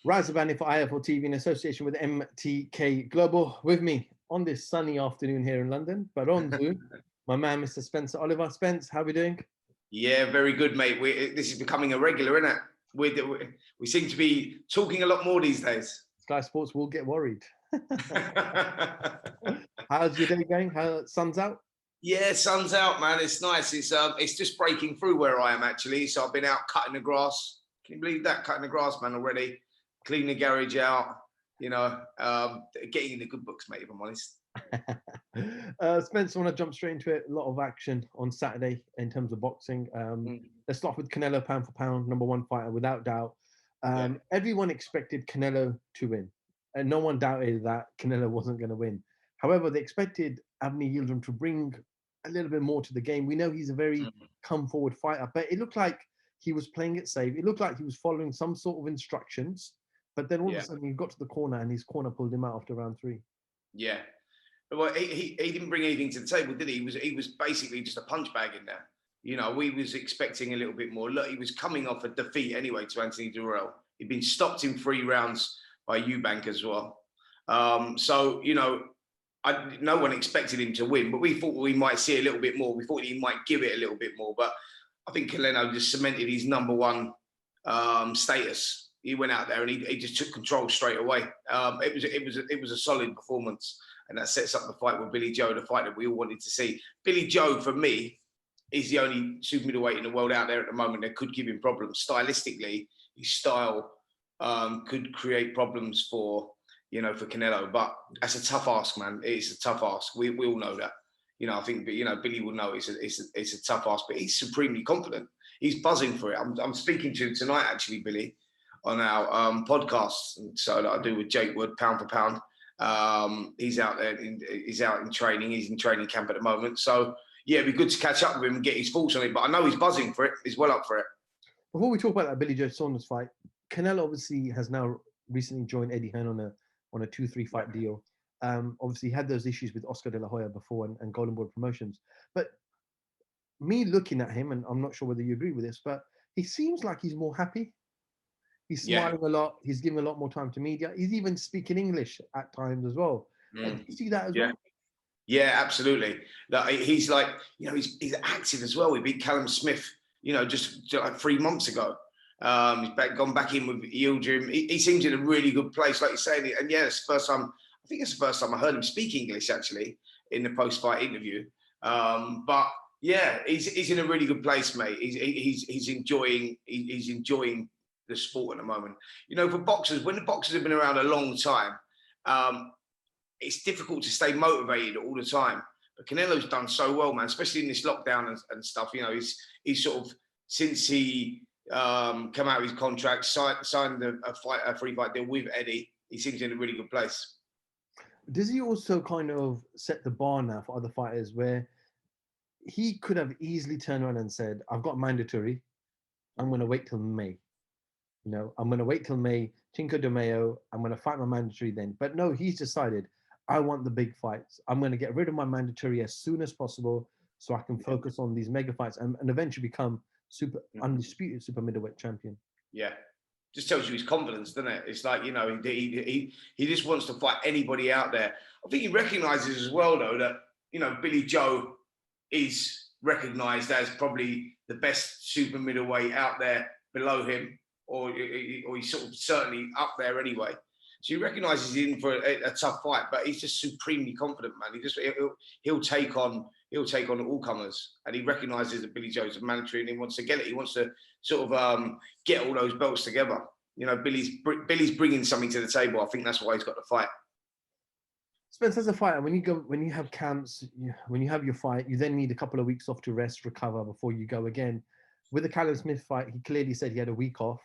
Rise Bani for IFL TV in association with MTK Global. With me on this sunny afternoon here in London, but on Zoom, my man, Mr. Spencer Oliver. Spence, how are we doing? Yeah, very good, mate. This is becoming a regular, isn't it? We seem to be talking a lot more these days. Sky Sports will get worried. How's your day going? How sun's out? Yeah, sun's out, man. It's nice. It's just breaking through where I am actually. So I've been out cutting the grass. Can you believe that? Cutting the grass, man, already. Cleaning the garage out. You know, getting in the good books, mate, if I'm honest. Spencer, I want to jump straight into it. A lot of action on Saturday in terms of boxing. Let's start with Canelo, pound for pound, #1 fighter, without doubt. Everyone expected Canelo to win, and no one doubted that Canelo wasn't going to win. However, they expected Avni Yildirim to bring a little bit more to the game. We know he's a very come-forward fighter, but it looked like he was playing it safe. It looked like he was following some sort of instructions, but then all of a sudden he got to the corner and his corner pulled him out after round 3. Yeah. Well, he didn't bring anything to the table, did he? He was basically just a punch bag in there. You know, we was expecting a little bit more. Look, he was coming off a defeat anyway to Anthony Durrell. He'd been stopped in 3 rounds by Eubank as well. So, you know, no one expected him to win, but we thought we might see a little bit more. We thought he might give it a little bit more, but I think Canelo just cemented his #1 status. He went out there and he just took control straight away. It was a solid performance, and that sets up the fight with Billy Joe, the fight that we all wanted to see. Billy Joe, for me, is the only super middleweight in the world out there at the moment that could give him problems. Stylistically, his style could create problems for Canelo, but that's a tough ask, man. It's a tough ask. We all know that. You know, I think, Billy will know it's a tough ask, but he's supremely confident. He's buzzing for it. I'm speaking to him tonight, actually, Billy, on our podcast, so that I do with Jake Wood, pound for pound. He's out there. He's out in training. He's in training camp at the moment. So yeah, it'd be good to catch up with him and get his thoughts on it. But I know he's buzzing for it. He's well up for it. Before we talk about that Billy Joe Saunders fight, Canelo obviously has now recently joined Eddie Hearn on a 2-3 fight deal. Obviously, he had those issues with Oscar De La Hoya before and Golden Boy Promotions. But me looking at him, and I'm not sure whether you agree with this, but he seems like he's more happy. He's smiling a lot. He's giving a lot more time to media. He's even speaking English at times as well. Do you see that as well? Yeah, absolutely. Like, he's like, he's active as well. He beat Callum Smith, just like 3 months ago. He's gone back in with Yildirim. He seems in a really good place, like you say. And yeah, it's the first time. I think it's the first time I heard him speak English actually in the post-fight interview. But yeah, he's in a really good place, mate. He's enjoying the sport at the moment. For boxers, when the boxers have been around a long time, it's difficult to stay motivated all the time. But Canelo's done so well, man, especially in this lockdown and stuff. He's sort of, since he come out of his contract, signed a free fight deal with Eddie, he seems in a really good place. Does he also kind of set the bar now for other fighters where he could have easily turned around and said, I've got mandatory, I'm going to wait till May. I'm going to wait till May, Cinco de Mayo, I'm going to fight my mandatory then. But no, he's decided, I want the big fights. I'm going to get rid of my mandatory as soon as possible so I can focus on these mega fights and eventually become undisputed super middleweight champion. Yeah. Just tells you his confidence, doesn't it? It's like, he just wants to fight anybody out there. I think he recognises as well, though, that, Billy Joe is recognised as probably the best super middleweight out there below him, or he's sort of certainly up there anyway. So he recognises he's in for a tough fight, but he's just supremely confident, man. He'll take on all comers, and he recognises that Billy Joe's a mandatory, and he wants to get it. He wants to sort of get all those belts together. Billy's bringing something to the table. I think that's why he's got the fight. Spence, as a fighter, when you have camps, when you have your fight, you then need a couple of weeks off to rest, recover before you go again. With the Callum Smith fight, he clearly said he had a week off.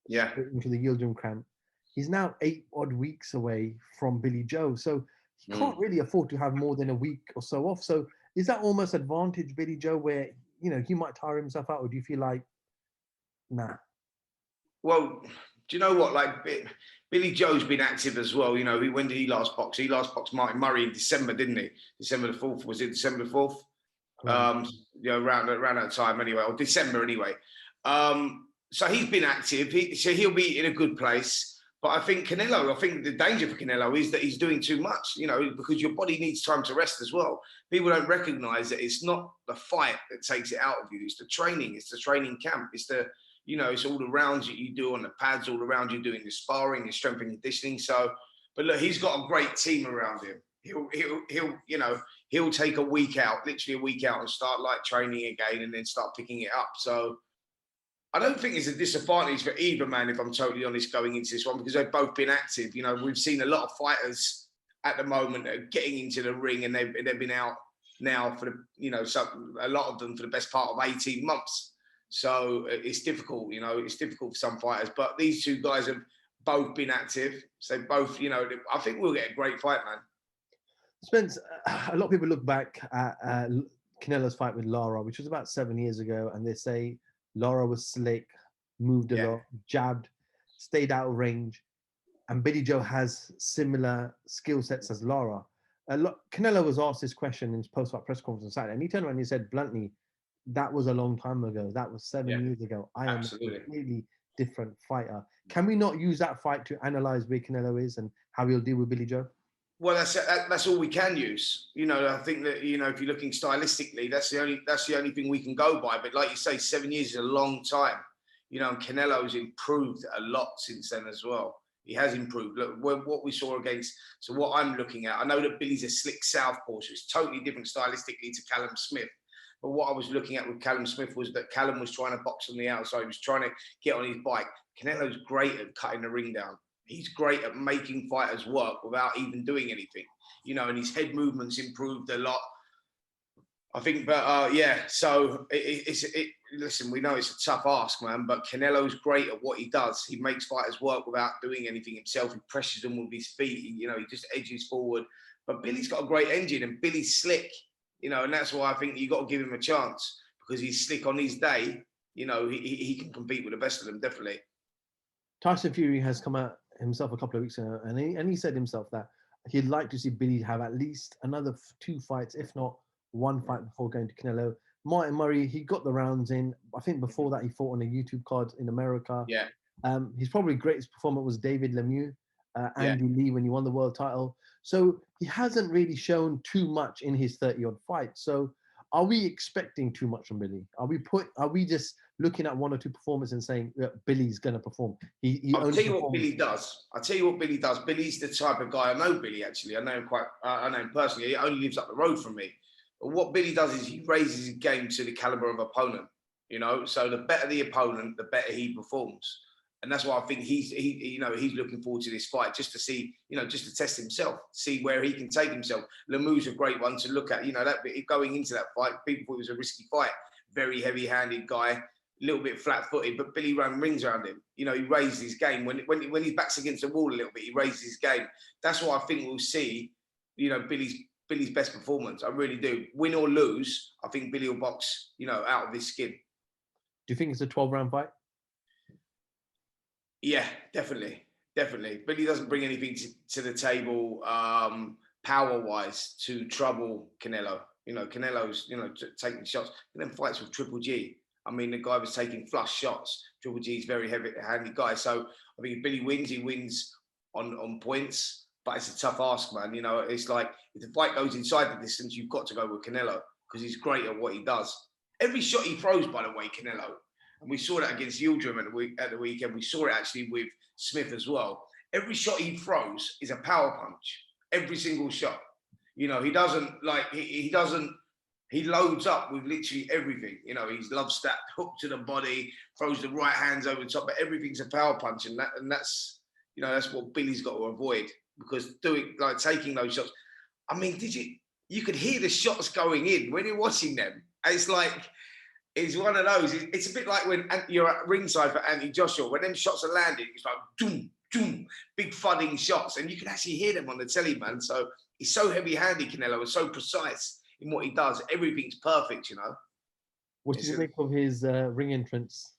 Yeah. Into the Yildirim camp. He's now 8 odd weeks away from Billy Joe, so he can't really afford to have more than a week or so off. So is that almost advantage Billy Joe, where he might tire himself out, or do you feel like, nah? Well, do you know what? Like, Billy Joe's been active as well. When did he last box? He last boxed Martin Murray in December, didn't he? December the 4th. Was it December the 4th? Around that time anyway, or December anyway. So he's been active. So he'll be in a good place. But I think the danger for Canelo is that he's doing too much, you know, because your body needs time to rest as well. People don't recognize that it's not the fight that takes it out of you. It's the training camp. It's the, you know, it's all the rounds that you do on the pads, all around you doing the sparring, the strength and conditioning. So, but look, he's got a great team around him. He'll take a week out, literally a week out, and start like training again and then start picking it up. So I don't think it's a disadvantage for either man, if I'm totally honest, going into this one, because they've both been active. You know, we've seen a lot of fighters at the moment that are getting into the ring, and they've been out now for the, you know, a lot of them for the best part of 18 months. So it's difficult, you know, it's difficult for some fighters. But these two guys have both been active. So both, you know, I think we'll get a great fight, man. Spence, a lot of people look back at Canelo's fight with Lara, which was about 7 years ago, and they say Lara was slick, moved a lot, jabbed, stayed out of range, and Billy Joe has similar skill sets as Lara. Canelo was asked this question in his post-fight press conference on Saturday, and he turned around and he said bluntly, that was a long time ago. That was 7 years ago. I am a completely different fighter. Can we not use that fight to analyze where Canelo is and how he'll deal with Billy Joe? Well, that's all we can use. You know, I think that, you know, if you're looking stylistically, that's the only thing we can go by. But like you say, 7 years is a long time. You know, and Canelo's improved a lot since then as well. He has improved. Look, what we saw against. So what I'm looking at, I know that Billy's a slick southpaw, so it's totally different stylistically to Callum Smith. But what I was looking at with Callum Smith was that Callum was trying to box on the outside. He was trying to get on his bike. Canelo's great at cutting the ring down. He's great at making fighters work without even doing anything, you know, and his head movements improved a lot. I think, but yeah, so listen, we know it's a tough ask, man, but Canelo's great at what he does. He makes fighters work without doing anything himself. He pressures them with his feet, you know, he just edges forward. But Billy's got a great engine and Billy's slick, you know, and that's why I think you got to give him a chance, because he's slick on his day. You know, he can compete with the best of them, definitely. Tyson Fury has come out himself a couple of weeks ago, and he said himself that he'd like to see Billy have at least another 2 fights, if not 1 fight, before going to Canelo. Martin Murray, he got the rounds in. I think before that he fought on a YouTube card in America. Yeah. His probably greatest performer was David Lemieux, Andy Lee, when he won the world title. So he hasn't really shown too much in his 30-odd fights. So are we expecting too much from Billy? Are we just looking at 1 or 2 performances and saying Billy's going to perform? I'll tell you what Billy does. Billy's the type of guy. I know Billy, actually. I know him I know him personally. He only lives up the road from me. But what Billy does is he raises his game to the caliber of opponent. You know, so the better the opponent, the better he performs. And that's why I think he's looking forward to this fight, just to see, you know, just to test himself, see where he can take himself. Lemieux's a great one to look at. You know, that going into that fight, people thought it was a risky fight. Very heavy-handed guy, a little bit flat-footed, but Billy ran rings around him. You know, he raised his game. When his back's against the wall a little bit, he raises his game. That's what I think we'll see, you know, Billy's best performance. I really do. Win or lose, I think Billy will box, you know, out of his skin. Do you think it's a 12-round fight? Yeah, definitely. Billy doesn't bring anything to the table power-wise to trouble Canelo. You know, Canelo's, you know, taking shots. And then fights with Triple G. I mean, the guy was taking flush shots. Triple G's very heavy-handed guy. So I think if Billy wins, he wins on points. But it's a tough ask, man. You know, it's like if the fight goes inside the distance, you've got to go with Canelo because he's great at what he does. Every shot he throws, by the way, Canelo. And we saw that against Yildirim at the weekend. We saw it actually with Smith as well. Every shot he throws is a power punch. Every single shot. You know, he doesn't like, he loads up with literally everything. You know, he loves that hook to the body, throws the right hands over the top, but everything's a power punch. And that's, you know, that's what Billy's got to avoid, because taking those shots. I mean, you could hear the shots going in when you're watching them. It's like, it's one of those. It's a bit like when you're at ringside for Anthony Joshua. When them shots are landing, it's like doom, doom, big thudding shots, and you can actually hear them on the telly, man. So he's so heavy-handed, Canelo, and so precise in what he does. Everything's perfect, you know. What do you think of his ring entrance?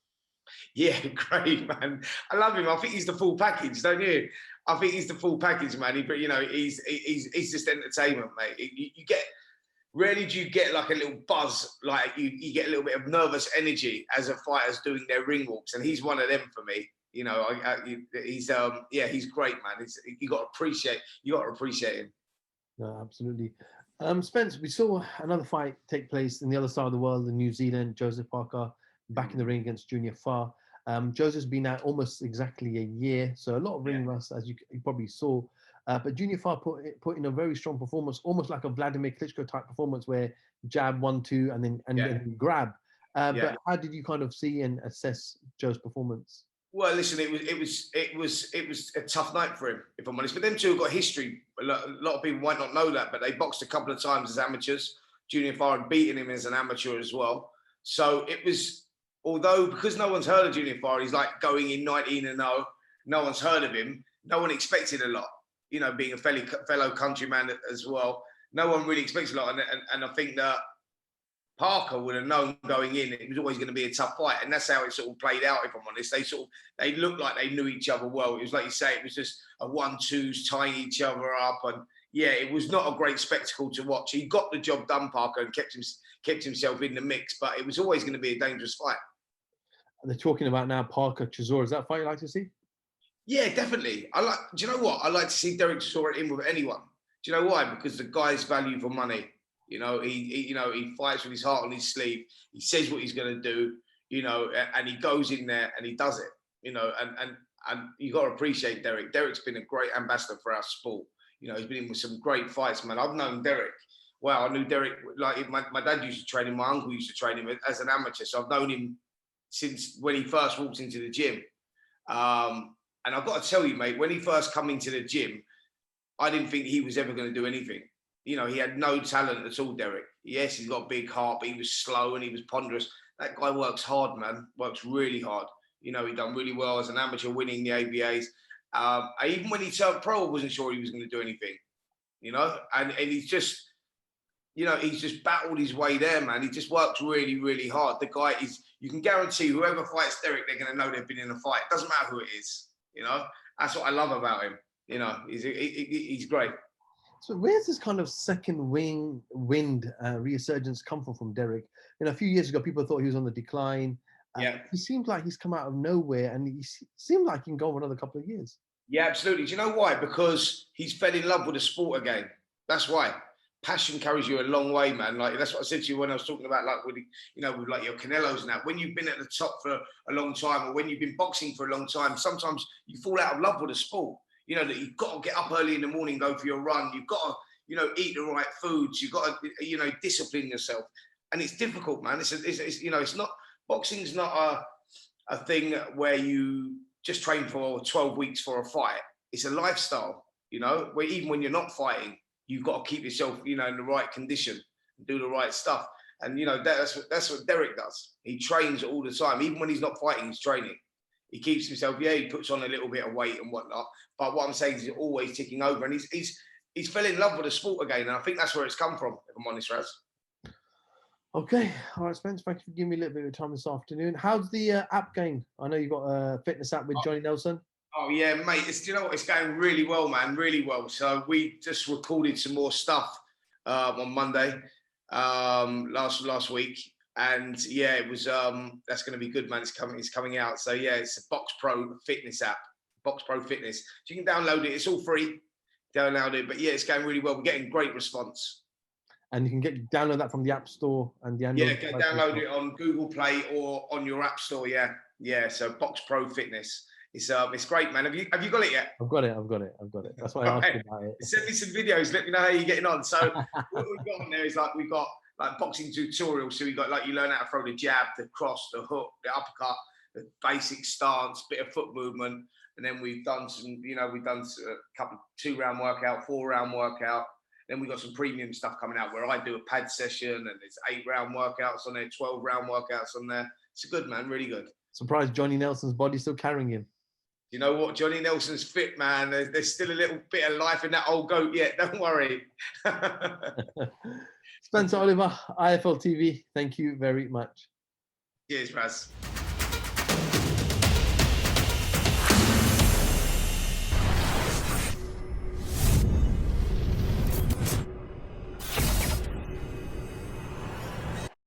Yeah, great, man. I love him. I think he's the full package, don't you? I think he's the full package, man. But you know, he's just entertainment, mate. You get. rarely do you get like a little buzz, like you get a little bit of nervous energy as a fighter's doing their ring walks, and he's one of them for me. You know, he's great, man. You got to appreciate him. No, absolutely. Spence, we saw another fight take place in the other side of the world in New Zealand. Joseph Parker back in the ring against Junior Farr. Joseph's been out almost exactly a year, so a lot of ring rust, as you probably saw. But Junior Farr put in a very strong performance, almost like a Vladimir Klitschko type performance, where jab 1-2 and then grab. But how did you kind of see and assess Joe's performance? Well, listen, it was a tough night for him, if I'm honest. But them two have got history. A lot of people might not know that, but they boxed a couple of times as amateurs. Junior Farr had beaten him as an amateur as well. So it was, although because no one's heard of Junior Farr, he's like going in 19-0. No one's heard of him. No one expected a lot. You know, being a fellow countryman as well, no one really expects a lot. And I think that Parker would have known going in it was always going to be a tough fight, and that's how it sort of played out. If I'm honest, they looked like they knew each other well. It was like you say, it was just a 1-2s tying each other up, and it was not a great spectacle to watch. He got the job done, Parker, and kept himself in the mix, but it was always going to be a dangerous fight. And they're talking about now PARKER-CHISORA. Is that a fight you'd like to see? Yeah, definitely. Do you know what? I like to see Derek Chisora in with anyone. Do you know why? Because the guy's value for money. You know, he fights with his heart on his sleeve. He says what he's going to do. You know, and he goes in there and he does it. You know, and you got to appreciate Derek. Derek's been a great ambassador for our sport. You know, he's been in with some great fights, man. I've known Derek. Well, I knew Derek. Like my dad used to train him. My uncle used to train him as an amateur. So I've known him since when he first walked into the gym. And I've got to tell you, mate, when he first come into the gym, I didn't think he was ever going to do anything. You know, he had no talent at all, Derek. Yes, he's got a big heart, but he was slow and he was ponderous. That guy works hard, man. Works really hard. You know, he done really well as an amateur, winning the ABAs. Even when he turned pro, I wasn't sure he was going to do anything. You know, and he's just, you know, he's just battled his way there, man. He just works really, really hard. The guy is, you can guarantee whoever fights Derek, they're going to know they've been in a fight. It doesn't matter who it is. You know, that's what I love about him. You know, he's great. So where's this kind of second wind resurgence come from Derek? You know, a few years ago, people thought he was on the decline. He seems like he's come out of nowhere, and he seems like he can go for another couple of years. Yeah, absolutely. Do you know why? Because he's fell in love with the sport again. That's why. Passion carries you a long way, man. Like that's what I said to you when I was talking about, like with with like your Canelos and that. When you've been at the top for a long time, or when you've been boxing for a long time, sometimes you fall out of love with the sport. You know that you've got to get up early in the morning, go for your run. You've got to, eat the right foods. You've got to, discipline yourself. And it's difficult, man. It's not boxing's not a thing where you just train for 12 weeks for a fight. It's a lifestyle, where even when you're not fighting, you've got to keep yourself, in the right condition and do the right stuff. And, that's what Derek does. He trains all the time. Even when he's not fighting, he's training. He keeps himself, he puts on a little bit of weight and whatnot. But what I'm saying is he's always ticking over. And he's fell in love with the sport again. And I think that's where it's come from, if I'm honest, Raz. Okay. All right, Spence, thank you for giving me a little bit of time this afternoon. How's the app going? I know you've got a fitness app with Johnny Nelson. Oh, yeah, mate. It's going really well, man. Really well. So we just recorded some more stuff on Monday last week. And yeah, it was that's going to be good, man. It's coming out. So yeah, it's a BoxPro Fitness app, BoxPro Fitness. So you can download it. It's all free. Download it. But yeah, it's going really well. We're getting great response. And you can download that from the App Store and the Android. Yeah, go download it on Google Play or on your App Store. Yeah. So BoxPro Fitness. It's great, man. Have you got it yet? I've got it. That's why I asked you about it. Send me some videos. Let me know how you're getting on. So what we've got on there is we've got boxing tutorials. So we got you learn how to throw the jab, the cross, the hook, the uppercut, the basic stance, bit of foot movement, and then we've done a couple 2-round workout, 4-round workout. Then we've got some premium stuff coming out where I do a pad session, and there's 8-round workouts on there, 12-round workouts on there. It's good, man, really good. Surprised Johnny Nelson's body's still carrying him. You know what? Johnny Nelson's fit, man. There's still a little bit of life in that old goat yet. Don't worry. Spencer Oliver, IFL TV. Thank you very much. Cheers, Raz.